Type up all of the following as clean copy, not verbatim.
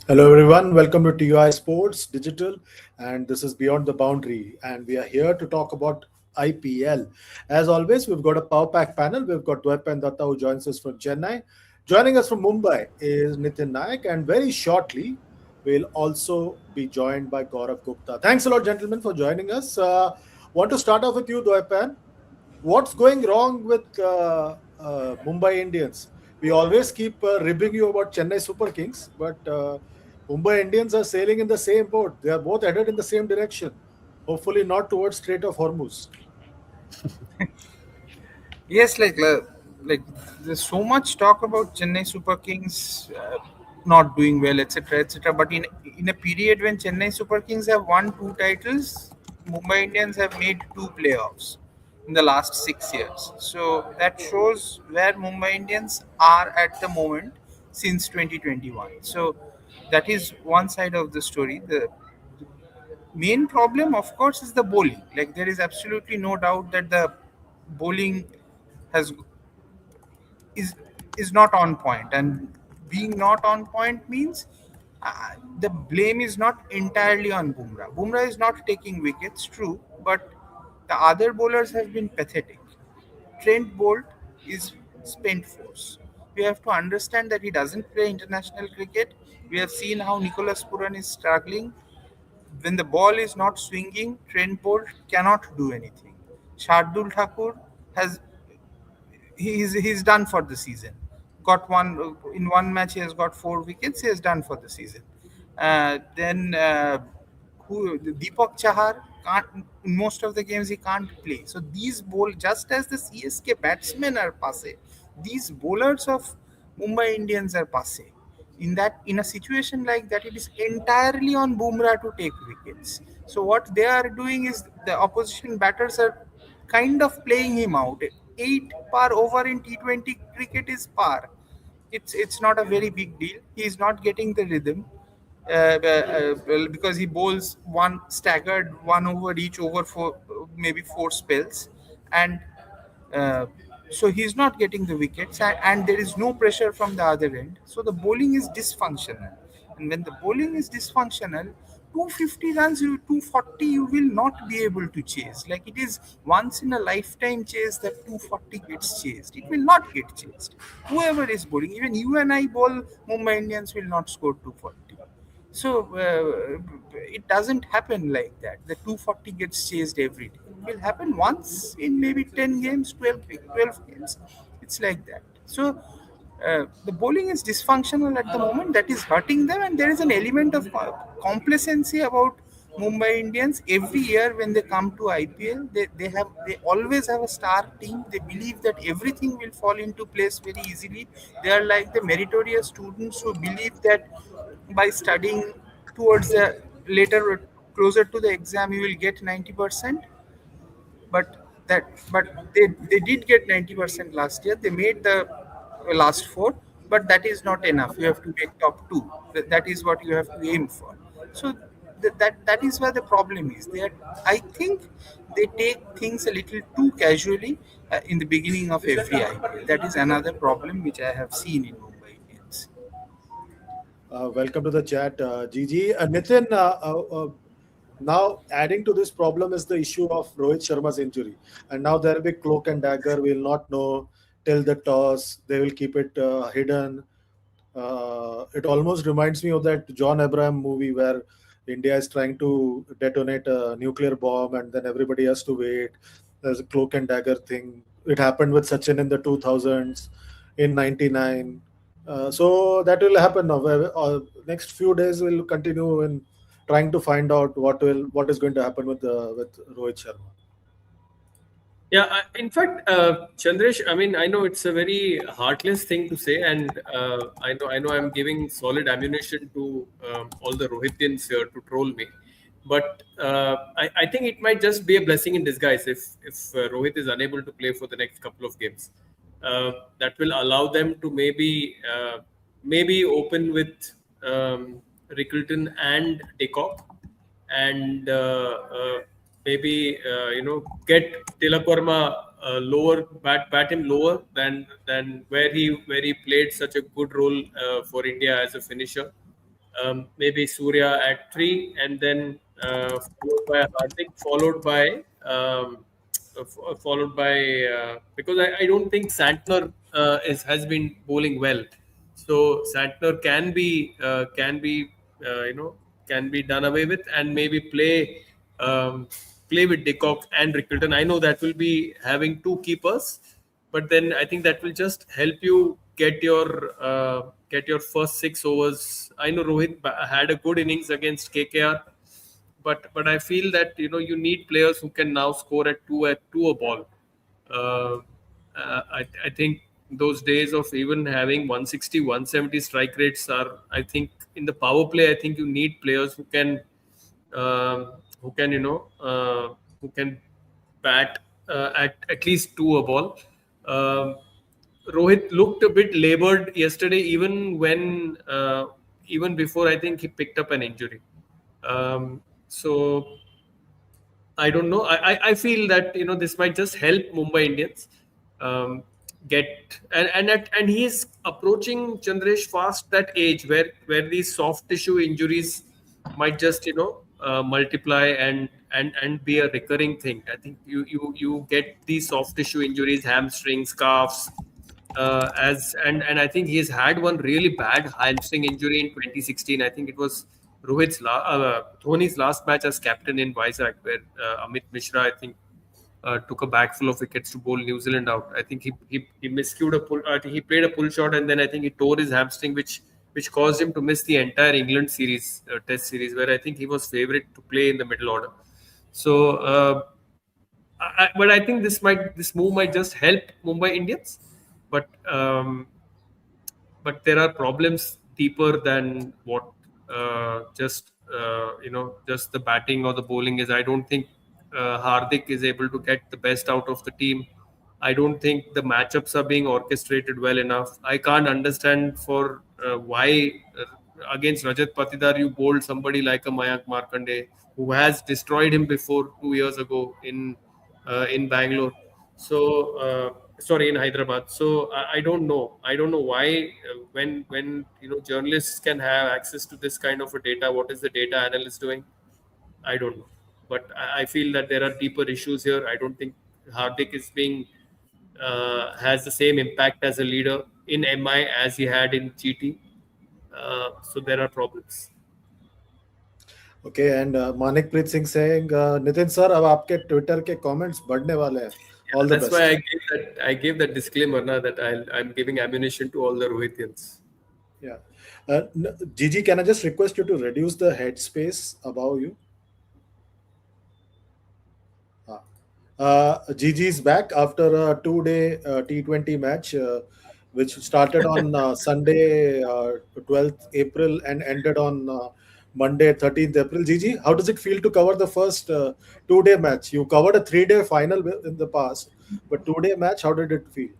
Hello, everyone. Welcome to TUI Sports Digital, and this is Beyond the Boundary. And we are here to talk about IPL. As always, we've got a Power Pack panel. We've got Dwaipan Datta, who joins us from Chennai. Joining us from Mumbai is Nitin Nayak, and very shortly, we'll also be joined by Gaurav Gupta. Thanks a lot, gentlemen, for joining us. Want to start off with you, Dwaipan. What's going wrong with Mumbai Indians? We always keep ribbing you about Chennai Super Kings, but Mumbai Indians are sailing in the same boat. They are both headed in the same direction. Hopefully, not towards Strait of Hormuz. Yes, like there's so much talk about Chennai Super Kings not doing well, etc., etc. But in a period when Chennai Super Kings have won two titles, Mumbai Indians have made two playoffs in the last 6 years. So that shows where Mumbai Indians are at the moment since 2021. So that is one side of the story. The main problem, of course, is the bowling. Like there is absolutely no doubt that the bowling has is is not on point, and being not on point means the blame is not entirely on Bumrah. Bumrah is not taking wickets, true, but the other bowlers have been pathetic. Trent Bolt is spent force. We have to understand that he doesn't play international cricket. We have seen how Nicholas Puran is struggling. When the ball is not swinging, Trent Bolt cannot do anything. Shardul Thakur has he's done for the season. Got one in one match. He has got 4 wickets. He is done for the season. Then who Deepak Chahar can't in most of the games he can't play. So these bowl just as the CSK batsmen are passe, these bowlers of Mumbai Indians are passe. In a situation like that, it is entirely on Bumrah to take wickets. So what they are doing is the opposition batters are kind of playing him out. 8 par over in T20 cricket is par. It's not a very big deal. He is not getting the rhythm well, because he bowls one staggered one over each over for maybe 4 spells, and uh, so he's not getting the wickets, and there is no pressure from the other end. So the bowling is dysfunctional, and when the bowling is dysfunctional, 250 runs, 240, you will not be able to chase. Like it is once in a lifetime chase that 240 gets chased. It will not get chased. Whoever is bowling, even you and I bowl, Mumbai Indians will not score 240. So it doesn't happen like that. The 240 gets chased every day. It will happen once in maybe 10 games, 12 games. It's like that. So the bowling is dysfunctional at the moment. That is hurting them, and there is an element of complacency about Mumbai Indians. Every year when they come to IPL, they always have a star team. They believe that everything will fall into place very easily. They are like the meritorious students who believe that by studying towards the later closer to the exam you will get 90%, but they did get 90% last year. They made the last four, but that is not enough. You have to make top two. That is what you have to aim for. So that is where the problem is. I think they take things a little too casually in the beginning of every IPL. That is another problem which I have seen in Mumbai Indians. Welcome to the chat, Gigi. Nitin, now adding to this problem is the issue of Rohit Sharma's injury. And now there will be cloak and dagger. We'll not know till the toss. They will keep it hidden. It almost reminds me of that John Abraham movie where India is trying to detonate a nuclear bomb and then everybody has to wait. There's a cloak and dagger thing. It happened with Sachin in the 2000s, in 99. So that will happen now. Next few days we'll continue in trying to find out what is going to happen with Rohit Sharma. Yeah, in fact, Chandresh, I mean, I know it's a very heartless thing to say, and I know, I'm giving solid ammunition to all the Rohitians here to troll me, but I think it might just be a blessing in disguise if Rohit is unable to play for the next couple of games. That will allow them to maybe open with Rickleton and Decock, and maybe get Tilakarma lower, bat him lower than where he played such a good role for India as a finisher. maybe Surya at 3, and then followed by Hardik, followed by because I don't think Santner has been bowling well, so Santner can be you know can be done away with, and maybe play with Dickov and Rickleton. I know that will be having two keepers, but then I think that will just help you get your first 6 overs. I know Rohit had a good innings against KKR, but I feel that you need players who can now score at two a ball. Uh, I think those days of even having 160, 170 strike rates are. I think in the power play, I think you need players who can who can bat at least two a ball. Um, Rohit looked a bit labored yesterday, even before I think he picked up an injury. So I don't know. I feel that this might just help Mumbai Indians um, get and he's approaching Chandresh fast that age where these soft tissue injuries might just multiply and be a recurring thing. I think you get these soft tissue injuries, hamstrings, calves, as and I think he's had one really bad hamstring injury in 2016. I think it was Dhoni's last match as captain in Vizag, where Amit Mishra, I think, took a bag full of wickets to bowl New Zealand out. I think he miscued a pull. He played a pull shot, and then I think he tore his hamstring, which caused him to miss the entire England series, Test series, where I think he was favourite to play in the middle order. So, but I think this move might just help Mumbai Indians, but there are problems deeper than what just the batting or the bowling is. I don't think Hardik is able to get the best out of the team. I don't think the matchups are being orchestrated well enough. I can't understand for why against Rajat Patidar you bowled somebody like a Mayank Markande, who has destroyed him before 2 years ago in Bangalore. So sorry, in Hyderabad. So I don't know. I don't know why when journalists can have access to this kind of a data. What is the data analyst doing? I don't know. But I feel that there are deeper issues here. I don't think Hardik is being has the same impact as a leader in MI as he had in GT. So there are problems. Okay, and Manik Preet Singh saying, Nitin sir अब आपके Twitter के comments बढ़ने वाले हैं. All the That's best. why I gave that disclaimer now that I'm giving ammunition to all the Rohitians. Yeah. Gigi, can I just request you to reduce the headspace above you? Gigi is back after a 2-day T20 match, which started on Sunday, 12th April, and ended on Monday, 13th April. Gigi, how does it feel to cover the first 2-day match? You covered a 3-day final in the past, but 2-day match, how did it feel?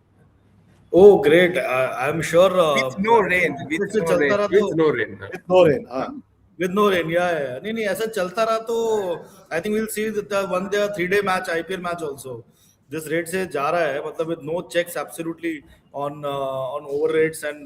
Oh, great. I'm sure. With no rain. With no rain. With no rain. With no rain, yeah. नहीं ऐसा चलता रहा तो I think we'll see the one day 3-day match IPL match also. This rate से जा रहा है मतलब with no checks absolutely on over rates and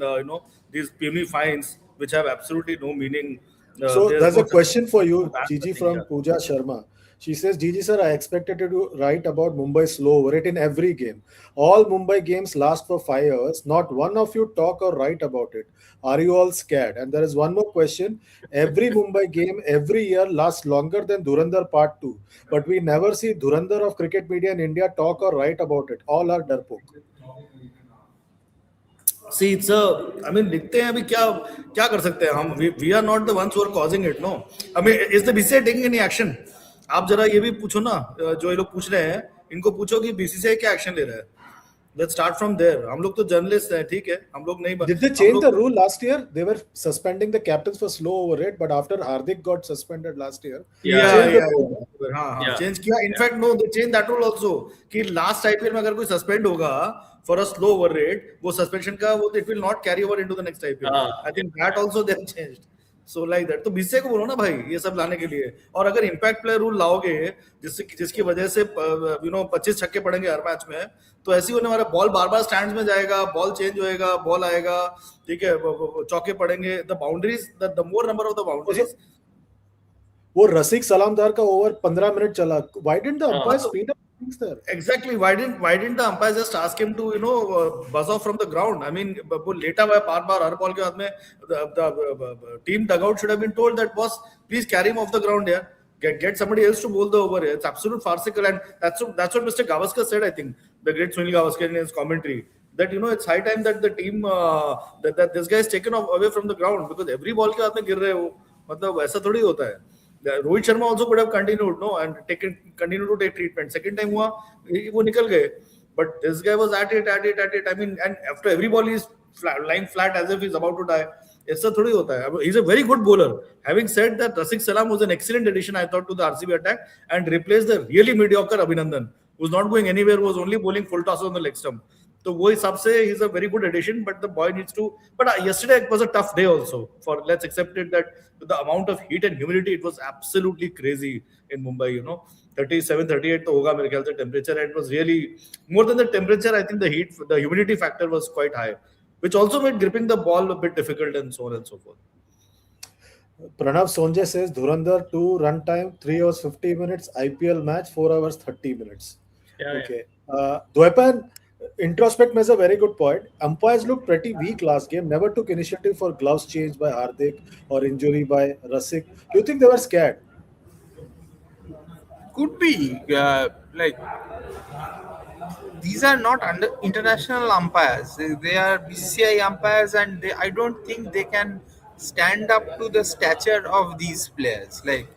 these puny fines which have absolutely no meaning. So there's no a question for you, bad Gigi, thing, from yeah. Pooja Sharma. She says, Gigi sir, I expected you to write about Mumbai's slow over rate in every game. All Mumbai games last for 5 hours. Not one of you talk or write about it. Are you all scared? And there is one more question. Every Mumbai game every year lasts longer than Dhurandhar Part 2. But we never see Dhurandhar of cricket media in India talk or write about it. All are darpok. See, it's I mean, दिखते हैं अभी क्या कर सकते हैं हम? We are not the ones who are causing it, no. I mean, is the BCCI taking any action? आप जरा ये भी पूछो ना, जो ये लोग पूछ रहे हैं, इनको पूछो कि BCCI क्या एक्शन ले रहा है. Let's start from there. हम लोग तो जर्नलिस्ट हैं, ठीक है? हम लोग नहीं. Did they change the rule last year? They were suspending the captains for slow over rate, but after Hardik got suspended last year, हाँ, change किया. In fact, no, they changed that rule also. कि last IPL में अगर कोई suspend होगा for a slow over rate, वो suspension का वो it will not carry over into the next IPL. I think that also they have changed. So like that, तो BCCI को बोलो ना भाई ये सब लाने के लिए। और अगर इम्पैक्ट प्लेयर रूल लाओगे जिसकी वजह से 25 छक्के पड़ेंगे हर मैच में, तो ऐसे ही होने वाला, बॉल बार बार स्टैंड्स में जाएगा, बॉल चेंज होएगा, बॉल आएगा, ठीक है, चौके पड़ेंगे, the boundaries, the more number of the boundaries. वो रसिक सलामदार का ओवर 15 मिनट चला, व्हाई डिडंट द अंपायर हाँ, speed up things there? Exactly. Why didn't the umpire just ask him to buzz off from the ground? I mean, वो लेटा हुआ है बार-बार हर ball के बाद में, the team dugout should have been told that boss, please carry him off the ground here. Get somebody else to bowl the over here. It's absolute farcical, and that's what Mr. Gavaskar said. I think the great Sunil Gavaskar in his commentary, that it's high time that the team that this guy is taken off away from the ground, because every ball के बाद में गिर रहे हो, मतलब ऐसा थोड़ी होता है. Rohit Sharma also could have continued, no, and continued to take treatment. Second time हुआ, वो निकल गए. But this guy was at it. I mean, and after every ball he's lying flat as if he's about to die. ऐसा थोड़ी होता है. He's a very good bowler. Having said that, Rasik Salam was an excellent addition, I thought, to the RCB attack, and replaced the really mediocre Abhinandan, who's not going anywhere, was only bowling full tosses on the leg stump. तो वो हिसाब से he's a very good addition, but the boy needs to. But yesterday it was a tough day also. For let's accept it that the amount of heat and humidity, it was absolutely crazy in Mumbai. 37, 38 तो होगा मेरे ख्याल से temperature, and it was really more than the temperature. I think the humidity factor was quite high, which also made gripping the ball a bit difficult, and so on and so forth. Pranav Sonje says Dhurandhar 2 run time 3 hours 50 minutes, IPL match 4 hours 30 minutes. Yeah, Okay. Dwepan, introspect is a very good point. Umpires looked pretty weak last game, never took initiative for gloves change by Hardik or injury by Rasik. Do you think they were scared? Could be like these are not international umpires. They are BCCI umpires, and I don't think they can stand up to the stature of these players. Like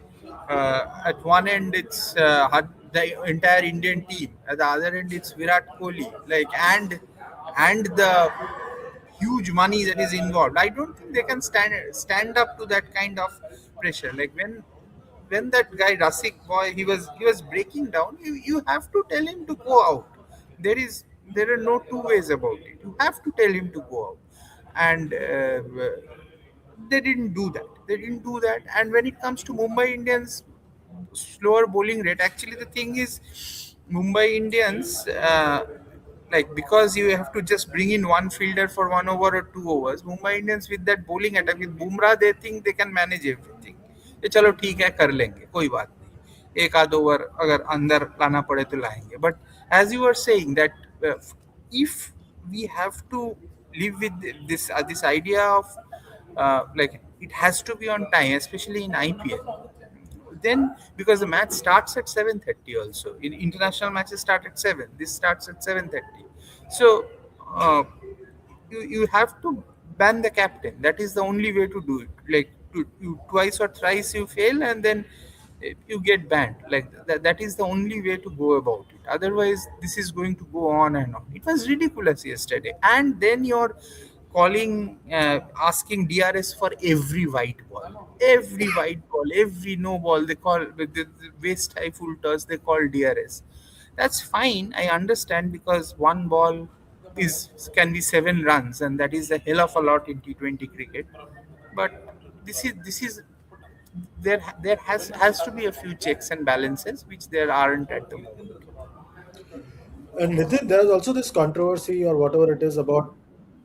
at one end, it's the entire Indian team. At the other end, it's Virat Kohli. Like and the huge money that is involved. I don't think they can stand up to that kind of pressure. Like when that guy Rasik boy, he was breaking down, you have to tell him to go out. There are no two ways about it. You have to tell him to go out, and they didn't do that. And when it comes to Mumbai Indians slower bowling rate, actually the thing is Mumbai Indians, like, because you have to just bring in one fielder for 1 over or 2 overs, Mumbai Indians with that bowling attack with Bumrah, they think they can manage everything. ये चलो ठीक है, कर लेंगे, कोई बात नहीं, एक आध ओवर अगर अंदर लाना पड़े तो लाएंगे. But as you were saying that if we have to live with this idea of like it has to be on time, especially in IPL, then because the match starts at 7:30 also. In international matches start at 7. This starts at 7:30. So you have to ban the captain. That is the only way to do it. Like you twice or thrice you fail, and then you get banned. Like that is the only way to go about it. Otherwise, this is going to go on and on. It was ridiculous yesterday. And then you're asking DRS for every white ball, every no ball. They call with the waist high full toss. They call DRS. That's fine. I understand, because one ball can be 7 runs, and that is a hell of a lot in T20 cricket. But this is there has to be a few checks and balances, which there aren't at the moment. And Nitin, there is also this controversy or whatever it is about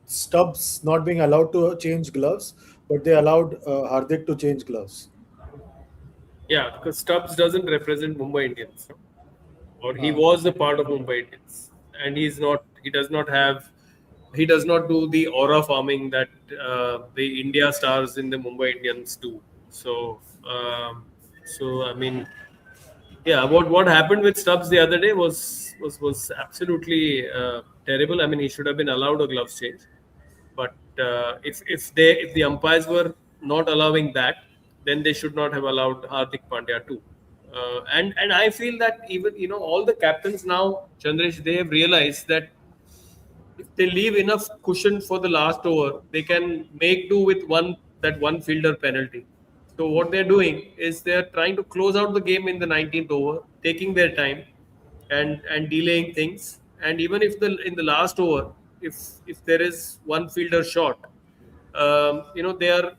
Stubbs not being allowed to change gloves, but they allowed Hardik to change gloves. Yeah, because Stubbs doesn't represent Mumbai Indians, no? Or he was a part of Mumbai Indians, and he does not do the aura farming that the India stars in the Mumbai Indians do. So I mean, yeah, what happened with Stubbs the other day was absolutely terrible. I mean, he should have been allowed a gloves change, but if the umpires were not allowing that, then they should not have allowed Hardik Pandya too. And I feel that even all the captains now, Chandresh, they have realized that if they leave enough cushion for the last over, they can make do with one fielder penalty. So what they're doing is they're trying to close out the game in the 19th over, taking their time and delaying things. And even if in the last over, if there is one fielder short, they are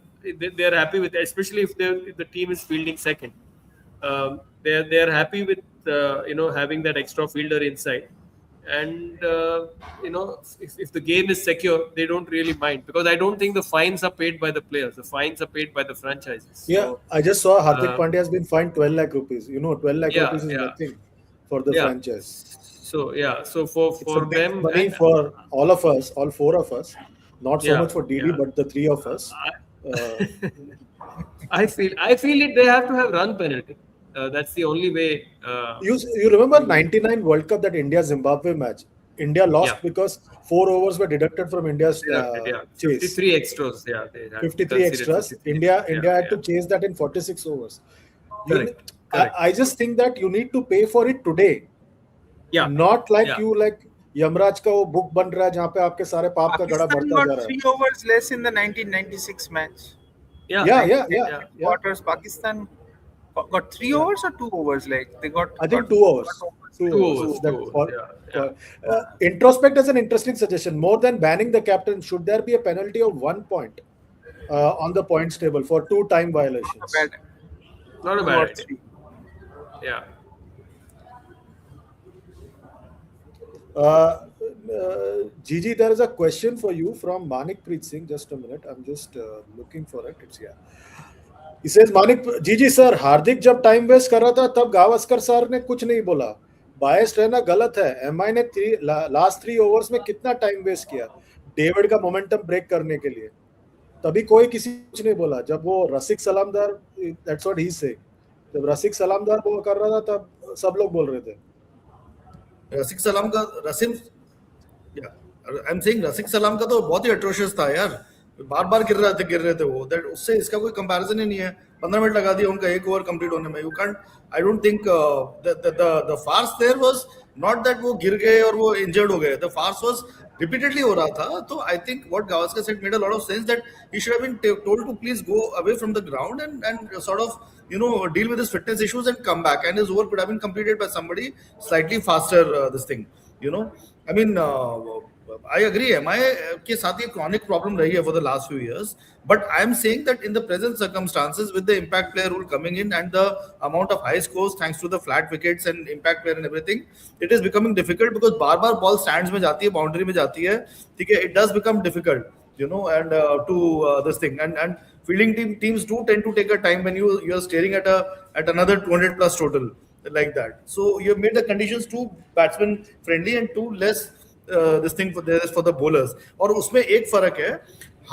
they're happy with, especially if the team is fielding second. They're happy with having that extra fielder inside, and if the game is secure, they don't really mind, because I don't think the fines are paid by the players. The fines are paid by the franchises. Yeah, So I just saw Hardik uh, Pandya has been fined 12 lakh rupees. 12 lakh yeah, rupees is yeah, nothing for the yeah. franchise. So yeah, so for It's a for big them, money and for all of us, all four of us. Not so yeah, much for DD, yeah. but the three of us. Uh, I feel it. They have to have run penalty. That's the only way. you remember To 99 World Cup, that India Zimbabwe match? India Yeah, lost because 4 overs were deducted from India's deducted. Yeah, chase. 53 extras. Yeah, they had 53 considered extras. 53 India extras. Yeah, India had yeah. to chase that in 46 overs. You, Correct. Correct. I just think that you need to pay for it today. Yeah. Not like Yeah. you like Yamraj का वो book बन रहा है जहाँ पे आपके सारे पाप का गड़ा Pakistan बढ़ता जा got रहा है. 3 overs less in the 1996 match. Yeah. Yeah, 1996 Yeah. quarters. Pakistan got 3 overs or 2 overs. Like they got. I think got 2 overs. got 2 Two overs. overs. That 2 overs. Yeah. Introspect is an interesting suggestion. More than banning the captain, should there be a penalty of 1 point on the points table for 2 time violations? bad. Not a 2 bad or idea. 3. Yeah. Gigi, there is a question for you from Manik Preet Singh. Just a minute. I'm just looking for it. It's here. He says, Manik, Gigi sir, हार्दिक जब time waste कर रहा था तब Gavaskar sir ने कुछ नहीं बोला. बायस रहना गलत है. एमआई ने लास्ट 3 ओवर्स में कितना टाइम वेस्ट किया डेविड का मोमेंटम ब्रेक करने के लिए. तभी कोई किसी कुछ नहीं बोला. जब वो रसिक सलामदार, दैट्स व्हाट ही से, जब रसिक सलामदार वो कर रहा था तब सब लोग बोल रहे थे. रसिक सलाम का आई एम सेइंग रसिक सलाम का तो बहुत ही अट्रोशियस था यार. बार बार गिर रहे थे वो. दैट उससे इसका कोई कंपैरिजन ही नहीं है. 15 मिनट लगा दिया उनका 1 ओवर कंप्लीट होने में. You can't. I don't think the farce there was not that वो गिर गए और वो इंजर्ड हो गए. द फार्स वाज repeatedly हो रहा था. तो I think what Gavaskar said made a lot of sense, that he should have been told to please go away from the ground and sort of deal with his fitness issues and come back, and his over could have been completed by somebody slightly faster. This thing, I mean, I agree. MI के साथ ये chronic problem रही है for the last few years, but I am saying that in the present circumstances, with the impact player rule coming in and the amount of high scores thanks to the flat wickets and impact player and everything, it is becoming difficult because बार-बार ball stands में जाती है, boundary में जाती है, ठीक है, it does become difficult, and to this thing, and fielding teams do tend to take a time when you are staring at another 200 plus total like that. So you have made the conditions too batsman friendly and too less this thing for the bowlers. और उसमें एक फर्क है.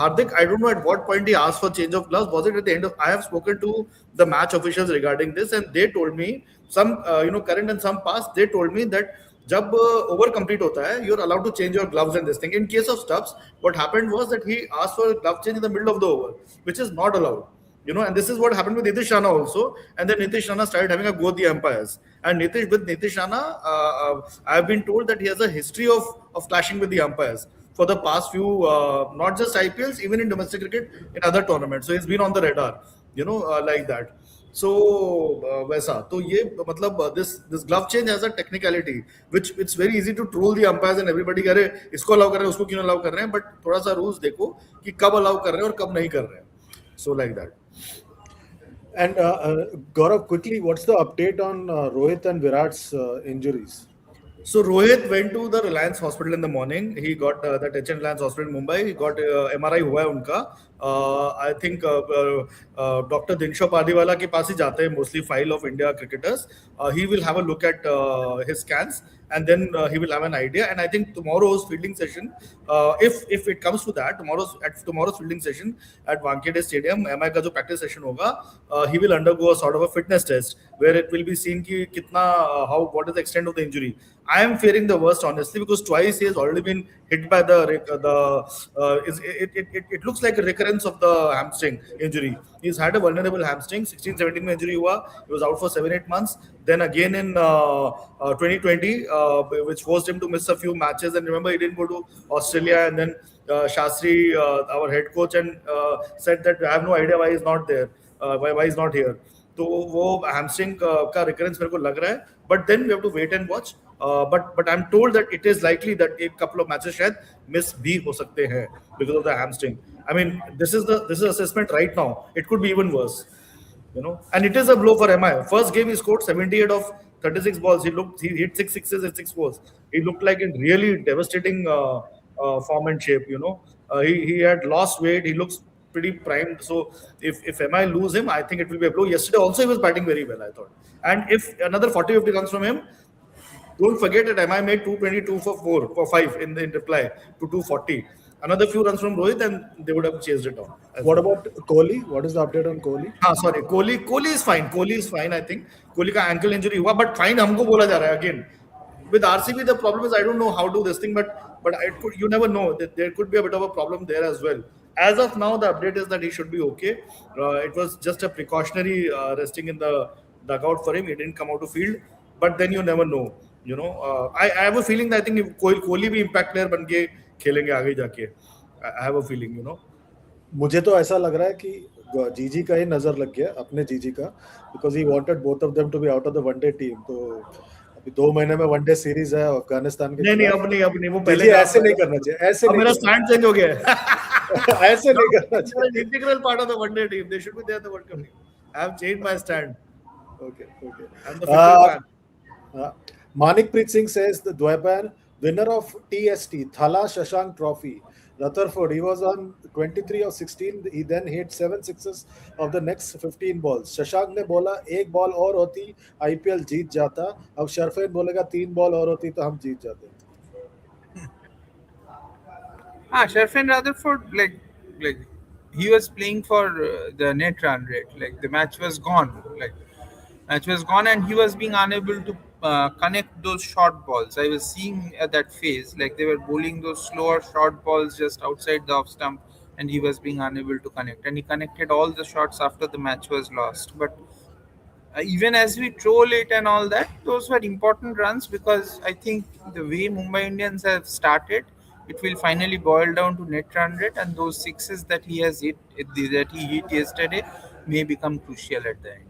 Hardik, I don't know at what point he asked for change of gloves. Was it at the end of? I have spoken to the match officials regarding this, and they told me some current and some past. They told me that जब over complete होता है, you're allowed to change your gloves and this thing. In case of Stubbs, what happened was that he asked for a glove change in the middle of the over, which is not allowed. And this is what happened with Nitish Rana also. And then Nitish Rana started having a go at the umpires. And Nitish Rana, I have been told that he has a history of clashing with the umpires for the past few, not just IPLs, even in domestic cricket, in other tournaments. So he's been on the radar, like that. So वैसा तो ये मतलब this glove change has a technicality which it's very easy to troll the umpires and everybody कह रहे इसको allow कर रहे हैं उसको क्यों allow कर रहे हैं, but थोड़ा सा rules देखो कि कब allow कर रहे हैं और कब नहीं कर रहे हैं. So like that. And Gaurav, quickly, what's the update on Rohit and Virat's injuries? So Rohit went to the Reliance Hospital in the morning. He got that HN Reliance Hospital in Mumbai. He got MRI हुआ है उनका. I think Dr. Dinshaw Padiwala के पास ही जाते हैं mostly file of India cricketers. He will have a look at his scans and then he will have an idea. And I think tomorrow's fielding session, if it comes to that, tomorrow's fielding session at Wankhede Stadium, MI का जो practice session होगा, he will undergo a sort of a fitness test where it will be seen कि कितना what is the extent of the injury. I am fearing the worst honestly because twice he has already been hit by it looks like a recurrence of the hamstring injury. He's had a vulnerable hamstring. 16-17 में injury हुआ. He was out for 7-8 months. Then again in 2020, which forced him to miss a few matches. And remember, he didn't go to Australia. And then Shastri, our head coach, and said that I have no idea why he's not there. Why he's not here. तो वो hamstring का recurrence मेरे को लग रहा है. But then we have to wait and watch. but I'm told that it is likely that a couple of matches शायद miss भी हो सकते हैं because of the hamstring. I mean, this is assessment right now. It could be even worse. And it is a blow for MI. First game he scored 78 of 36 balls. He hit 6 sixes and 6 fours. He looked like in really devastating form and shape. He had lost weight. He looks pretty primed. So if MI lose him, I think it will be a blow. Yesterday also he was batting very well, I thought. And if another 40-50 runs from him, don't forget that MI made 222 for 5 in reply to 240. Another few runs from Rohit and they would have chased it down. What about Kohli? What is the update on Kohli? Sorry, Kohli is fine. Kohli is fine, I think. Kohli का ankle injury हुआ, but fine हमको बोला जा रहा है again. With RCB, the problem is I don't know how to this thing, but you never know. There could be a bit of a problem there as well. As of now, the update is that he should be okay. It was just a precautionary resting in the dugout for him. He didn't come out to field, but then you never know. I have a feeling that I think if Kohli भी impact player बन के खेलेंगे आगे जाके. I have a feeling. मुझे तो ऐसा लग रहा है कि जीजी का ही नजर लग गया अपने जीजी का, because he wanted both of them to be out of the one day team. तो अभी 2 महीने में वनडे सीरीज है अफगानिस्तान के. नहीं अब नहीं वो पहले ऐसे नहीं करना चाहिए. ऐसे अब मेरा स्टैंड चेंज हो गया है. ऐसे नहीं करना चाहिए. Integral part of the one day team. They should be there the World Cup team. I have changed my stand. Okay. I'm the fickle man. Manikpreet Singh says the Dwaipan winner of TST Thala Shashank Trophy Rutherford, he was on 23 of 16. He then hit 7 sixes of the next 15 balls. Shashank ने बोला एक ball और होती IPL जीत जाता. अब शरफेन बोलेगा 3 ball और होती तो हम जीत जाते. Sharfin Rutherford, like he was playing for the net run rate. Like the match was gone. And he was being unable to connect those short balls. I was seeing at that phase, like they were bowling those slower short balls just outside the off stump, and he was being unable to connect. And he connected all the shots after the match was lost. But even as we troll it and all that, those were important runs because I think the way Mumbai Indians have started, it will finally boil down to net run rate, and those sixes that he hit yesterday may become crucial at the end.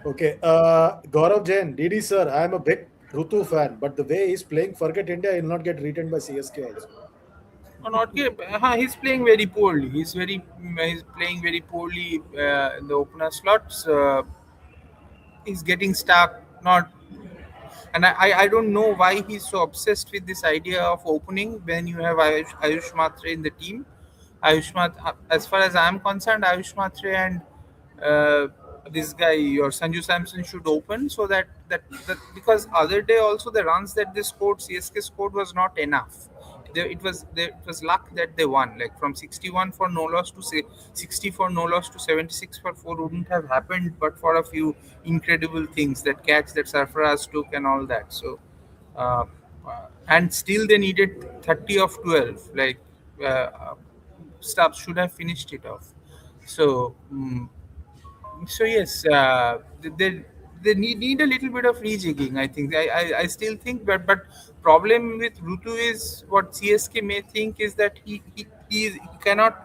Okay, Gaurav Jain, DD sir, I am a big Rutu fan, but the way he's playing, forget India, he'll not get retained by CSK also. He's playing very poorly. He's playing very poorly in the opener slots. He's getting stuck. And I don't know why he's so obsessed with this idea of opening when you have Ayush Matre in the team. As far as I'm concerned, Ayush Matre and this guy or Sanju Samson should open, so that because other day also the runs that they scored, CSK scored, was not enough. It was luck that they won. Like from 61 for no loss to 60 for no loss to 76 for 4 wouldn't have happened but for a few incredible things, that catch that Sarfaraz took and all that. So and still they needed 30 of 12. Like Stubbs should have finished it off. So yes, they need a little bit of rejigging. I think I still think, but problem with Rutu is what CSK may think is that he cannot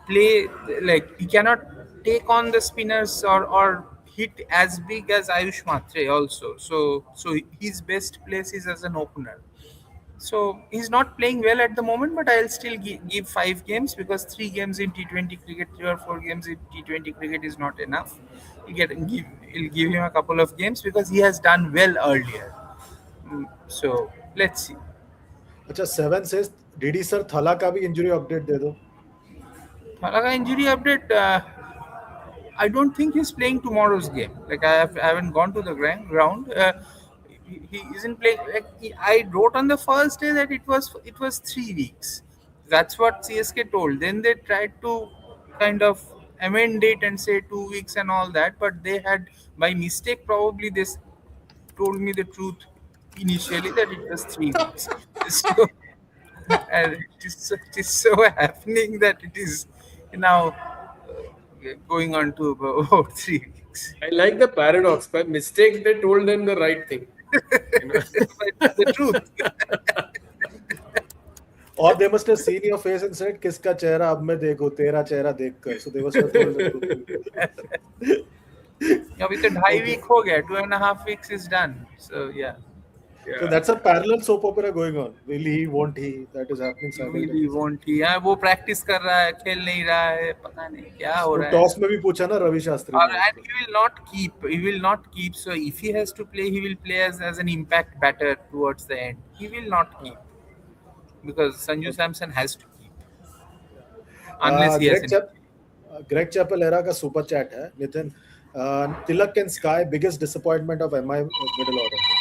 play, like he cannot take on the spinners or hit as big as Ayush Matre also. So his best place is as an opener. So he's not playing well at the moment, but I'll still give 5 games because 3 games in T20 cricket, 3 or 4 games in T20 cricket is not enough. He'll give him a couple of games because he has done well earlier. So let's see. अच्छा 7 says DD sir Thala का भी injury update दे दो. Thala का injury update. I don't think he's playing tomorrow's game. Like I haven't gone to the ground. He isn't playing. I wrote on the first day that it was 3 weeks. That's what CSK told. Then they tried to kind of amend it and say 2 weeks and all that, but they had by mistake probably this told me the truth initially that it was 3 weeks. So, and it is so happening that it is now going on to about 3 weeks. I like the paradox. By mistake, they told them the right thing. The truth. Or they must have seen your face and said, "किसका चेहरा अब मैं देखूं, तेरा चेहरा देखकर." So they must have told the truth. अभी तो 2.5 week Okay. हो गया, 2.5 weeks is done. So yeah, So Yeah. that's a parallel soap opera going on. Will he? Won't he? That is happening really simultaneously. won't ही, हाँ वो practice कर रहा है, खेल नहीं रहा है, पता नहीं क्या हो वो रहा है. टॉस में भी पूछा ना रवि शास्त्री Or ने and उसको. he will not keep. So if he has to play, he will play as an impact batter towards the end. He will not keep because Sanju Okay. Samson has to keep unless he has Greg an Chappell injury. Greg Chappell का super chat है Nitin. Tilak and sky biggest disappointment of MI middle order.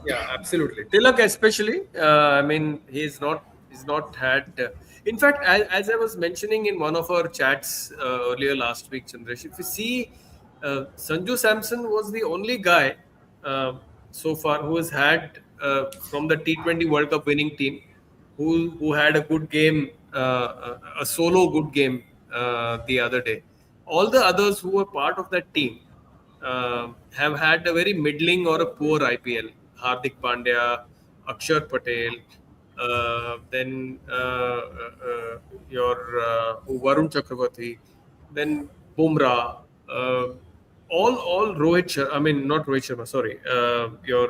Yeah, absolutely. Tilak, especially. I mean, he's not had. In fact, as I was mentioning in one of our chats earlier last week, Chandresh, if you see, Sanju Samson was the only guy uh, so far who has had from the T20 World Cup winning team who had a good game, a solo good game the other day. All the others who were part of that team have had a very middling or a poor IPL. Hardik Pandya, Akshar Patel, then your Varun Chakravarti, then Bumrah, all Rohit Sharma, I mean not Rohit Sharma, sorry, your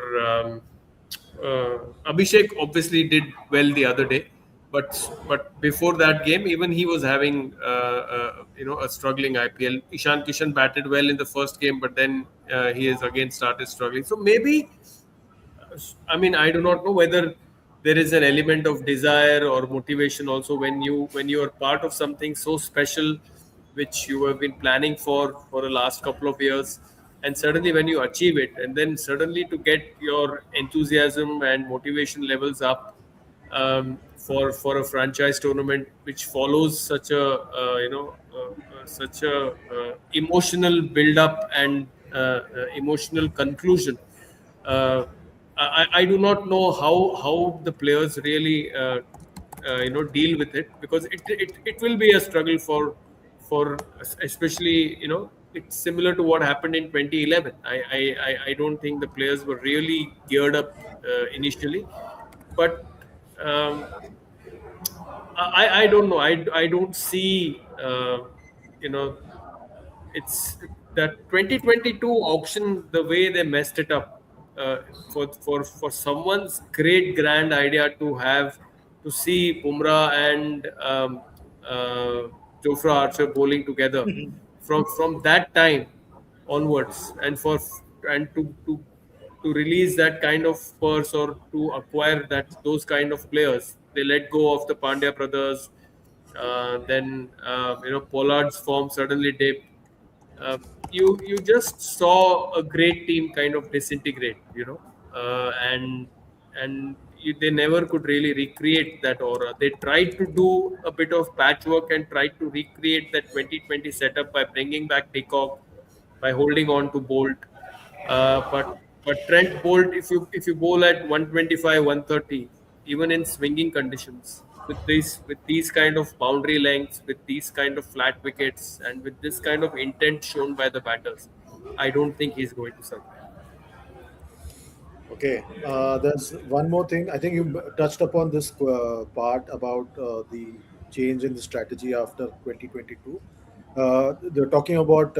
Abhishek obviously did well the other day, but before that game, even he was having a struggling IPL. Ishan Kishan batted well in the first game, but then he has again started struggling. So maybe I mean, I do not know whether there is an element of desire or motivation also when you are part of something so special, which you have been planning for the last couple of years, and suddenly when you achieve it, and then suddenly to get your enthusiasm and motivation levels up for a franchise tournament which follows such a such a emotional build up and emotional conclusion. uh, I do not know how the players really deal with it, because it will be a struggle for especially it's similar to what happened in 2011. I don't think the players were really geared up initially, but um, I don't know. I don't see you know it's that 2022 auction, the way they messed it up, for someone's great grand idea to have to see Bumrah and Jofra Archer bowling together from that time onwards, and to release that kind of purse or to acquire those kind of players, they let go of the Pandya brothers. Then Pollard's form suddenly dipped. You just saw a great team kind of disintegrate, and they never could really recreate that aura. They tried to do a bit of patchwork and tried to recreate that 2020 setup by bringing back Dickov, by holding on to Bolt. But Trent Bolt, if you bowl at 125, 130, even in swinging conditions, with these kind of boundary lengths, with these kind of flat wickets, and with this kind of intent shown by the batters, I don't think he's going to survive. Okay, there's one more thing. I think you touched upon this part about the change in the strategy after 2022. They're talking about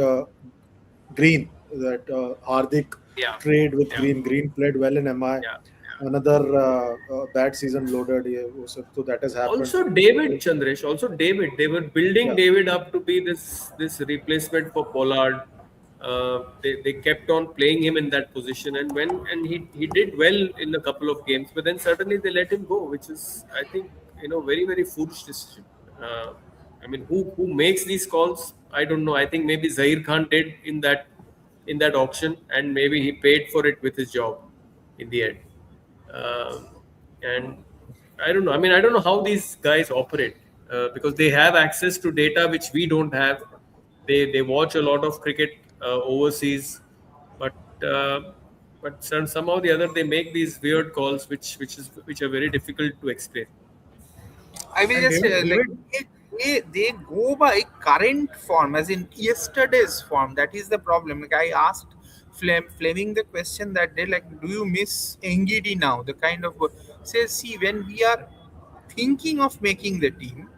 Green, that Hardik Yeah, trade with yeah, Green. Green played well in MI. yeah. Another bad season loaded. Yeah, so that has happened. Also, David Chandresh. Also, David. They were building Yeah, David up to be this replacement for Pollard. They kept on playing him in that position, and he did well in a couple of games, but then suddenly they let him go, which is, I think, very very foolish decision. Uh, I mean, who makes these calls? I don't know. I think maybe Zahir Khan did in that auction, and maybe he paid for it with his job in the end. Um, and I don't know. I mean, I don't know how these guys operate, because they have access to data which we don't have. They watch a lot of cricket overseas, but uh, somehow or the other they make these weird calls which are very difficult to explain. I will And just David, like David, they go by current form, as in yesterday's form. That is the problem. Like I asked Fleming the question that day, like, do you miss Engidi now? The kind of says, see, when we are thinking of making the team,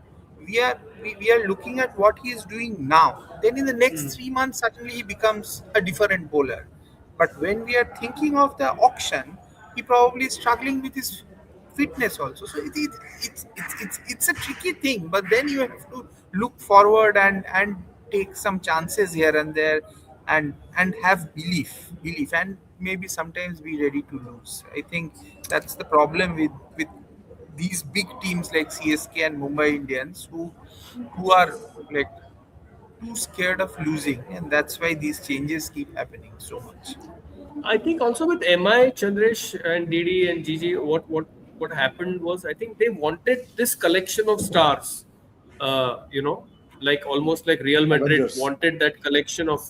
we are looking at what he is doing now. Then in the next 3 months, suddenly he becomes a different bowler. But when we are thinking of the auction, he probably is struggling with his fitness also. So it's a tricky thing. But then you have to look forward and take some chances here and there, and have belief, and maybe sometimes be ready to lose. I think that's the problem with these big teams like CSK and Mumbai Indians, who are like too scared of losing, and that's why these changes keep happening so much. I think also with MI, Chandresh and DD and GG, what happened was I think they wanted this collection of stars, you know, like almost like Real Madrid Avengers. wanted that collection of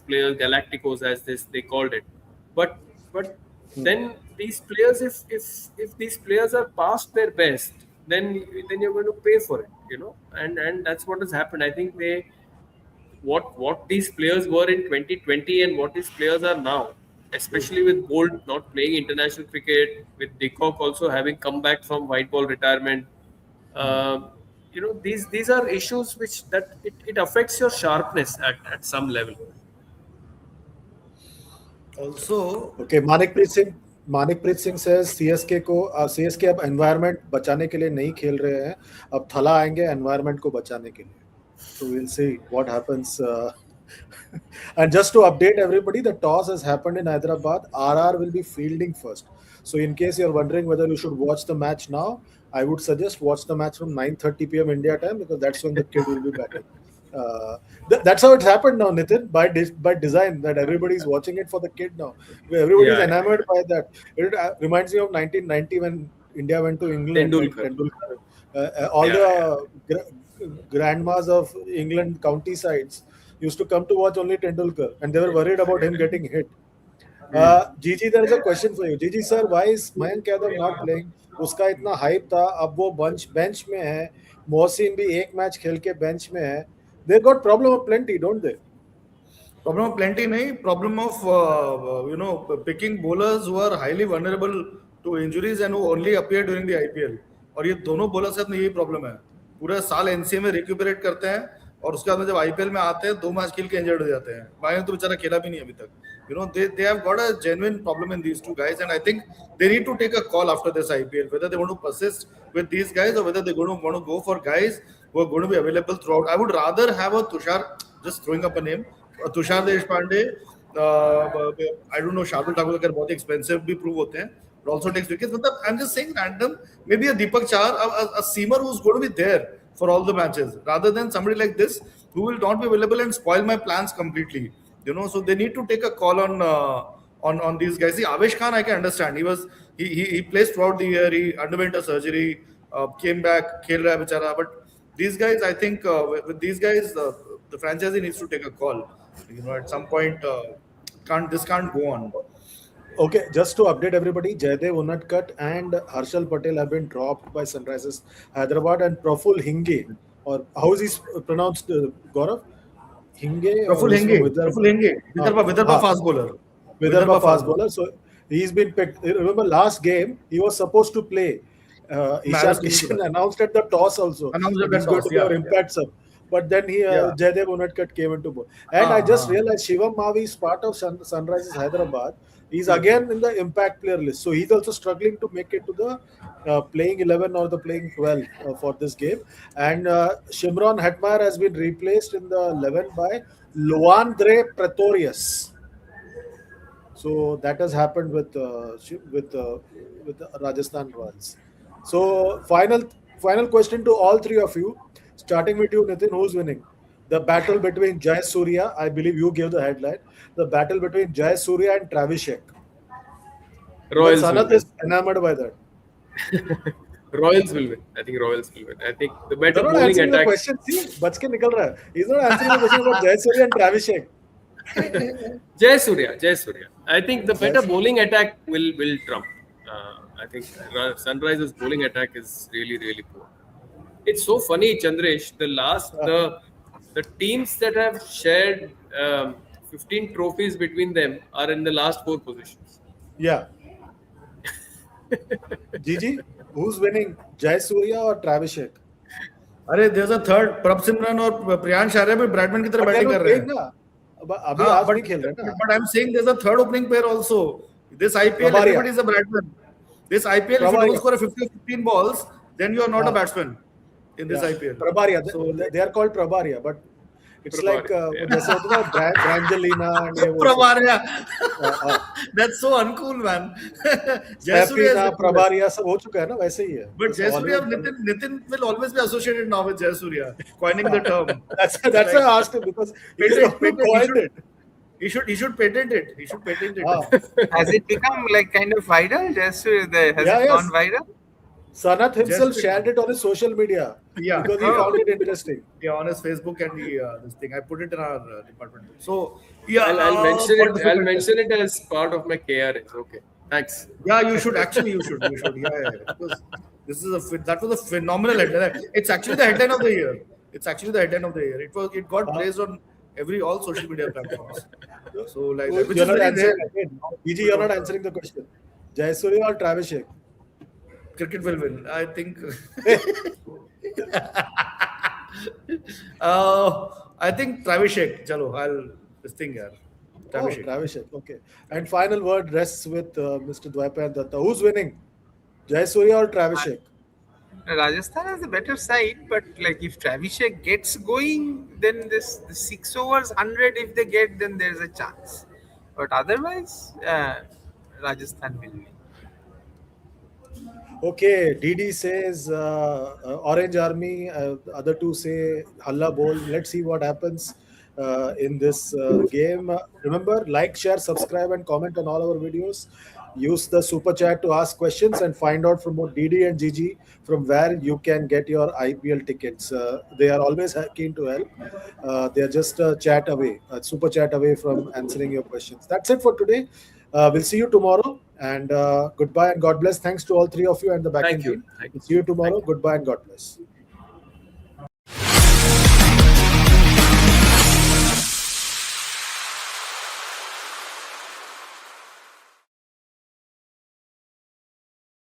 players, Galacticos as this they called it, but then these players, if these players are past their best, then you're going to pay for it, you know, and that's what has happened. I think they what these players were in 2020 and what these players are now, especially with Bolt not playing international cricket, with Dickok also having come back from white ball retirement. Um, you know, these are issues which that it affects your sharpness at some level. Also, Okay, Manikpreet Singh says CSK अब environment बचाने के लिए नहीं खेल रहे हैं, अब थला आएंगे एनवायरनमेंट को बचाने के लिए. So we'll see what happens. And just to update everybody, the toss has happened in Hyderabad. RR will be fielding first. So in case you're wondering whether you should watch the match now, I would suggest watch the match from 9:30 p.m. India time, because that's when the kid will be batting. That's how it's happened now, Nitin, by design, that everybody's watching it for the kid now. Everybody's Yeah, enamored by that. It reminds me of 1990 when India went to England, right? Tendulkar. Tendulkar. All Yeah, yeah. the grandmas of England county sides used to come to watch only Tendulkar, and they were worried about him getting hit. Gigi, there is a question for you. Gigi sir, why is Mayank Yadav not playing? उसका इतना hype था, अब वो bench में है. मोहसिन भी एक match खेल के बेंच में है. They got problem of plenty, don't they? problem of plenty nahi, problem of picking bowlers who are highly vulnerable to injuries and who only appear during the IPL. और ये दोनों bowlers के साथ में यही problem है. पूरा साल NCA में recuperate करते हैं और उसके बाद में जब IPL में आते हैं 2 मैच खेल के injured हो जाते हैं. मायंक तो बेचारा खेला भी नहीं अभी तक. They have got a genuine problem in these two guys, and I think they need to take a call after this IPL whether they want to persist with these guys or whether they're going to want to go for guys who are going to be available throughout. I would rather have a Tushar, just throwing up a name, Tushar Deshpande. I don't know, Shardul Thakur अगर बहुत expensive भी prove होते हैं, but also takes wickets. मतलब I'm just saying random, maybe a Deepak Char, a seamer who's going to be there for all the matches, rather than somebody like this who will not be available and spoil my plans completely. So they need to take a call on these guys. See, Avesh Khan, I can understand. He plays throughout the year. He underwent a surgery, came back, खेल रहा है बेचारा. But these guys, I think, with these guys, the franchisee needs to take a call. At some point, this can't go on. Okay, just to update everybody, Jaydev Unadkat and Harshal Patel have been dropped by Sunrisers Hyderabad, and Praful Hinge, or how is he pronounced, Gaurav? Hinge? Praful Henge, Vidarbha fast bowler. Vidarbha fast bowler. So he's been picked. Remember last game, he was supposed to play. Ishan Kishan announced at the toss also. Announced at He's the going toss, to be our yeah. impact sub. But then Jaydev Unadkat came into bowl. And I just realized Shivam Mavi is part of Sunrisers Hyderabad. He's again in the impact player list. So he's also struggling to make it to the playing 11 or the playing 12 for this game. And Shimron Hetmeyer has been replaced in the 11 by Luandre Pretorius. So that has happened with the Rajasthan Royals. So final question to all three of you, starting with you, Nitin. Who's winning? The battle between Jai Surya, I believe you gave the headline. The battle between Jai Surya and Travis Sheck. Royals will Sanath win. is enamored by that. Royals will win. I think Royals will win. I think the better They're not bowling answering the attack. question. See, बच के निकल रहा है. He's not answering the question about Jai Surya and Travis Sheck. Jai Surya. I think the better bowling attack will trump. I think Sunrisers bowling attack is really poor. It's so funny, Chandresh. The teams that have shared 15 trophies between them are in the last 4 positions. Yeah. Gigi, who's winning? Jai Surya or Travis Sheck? अरे there's a third प्रभ सिमरन और प्रियांश आर्य भी batsman की तरह But they're batting not कर रहे playing हैं. ना. अभी हाँ, आज but नहीं खेल रहे ना. but I'm saying there's a third opening pair also. This IPL, Prabaria. everybody is a batsman. This IPL, if you Prabaria. don't score a 50 or 15 balls, then you are not a batsman in this Yeah. IPL. Prabaria. So They are called Prabaria, but it's like Prabaria, yeah. जैसे होता है ना Brangelina and ये वो सब. Prabaria. हाँ. That's so uncool, man. Jayasuriya is Stephina, the coolest. Prabaria सब हो चुका है ना वैसे ही है. But It's Jayasuriya, always- Nitin will always be associated now with Jayasuriya, coining the term. That's why I asked him because he's the one who Patent, coined it. he should patent it. He should patent it. Ah. Has it become like kind of viral? Has Yeah, it yes. gone viral? Sanath himself Just- shared it on his social media Yeah. because he found it interesting. Yeah, on his Facebook and this thing. I put it in our department. So yeah, I'll mention it. wonderful I'll content. mention it as part of my KRS. Okay, thanks. Yeah, you should actually. You should. Yeah. Because this is that was a phenomenal headline. It's actually the headline of the year. It got placed on all social media platforms. So like that, which You're is not very answering rare. again. DG, you're not answering the question. Jayasuriya or Travis Sheikh? Cricket will win. I think. I think Travis Sheikh. Chalo, this thing here. Travis Sheikh. Travis Sheikh. Okay. And final word rests with Mr. Dwaipan Datta. Who's winning? Jayasuriya or Travis Sheikh? Rajasthan has a better side, but like if Travis gets going, then this the 6 overs 100 if they get, then there's a chance. But otherwise, Rajasthan will win. Okay, DD says Orange Army, other two say Halla Bowl. Let's see what happens in this game. Remember, like, share, subscribe, and comment on all our videos. Use the super chat to ask questions and find out from both DD and GG from where you can get your IPL tickets. They are always keen to help. They are just a chat away, a super chat away from answering your questions. That's it for today. We'll see you tomorrow. And goodbye and God bless. Thanks to all three of you and the backing Thank you. team. Thank you. See you tomorrow. Goodbye and God bless.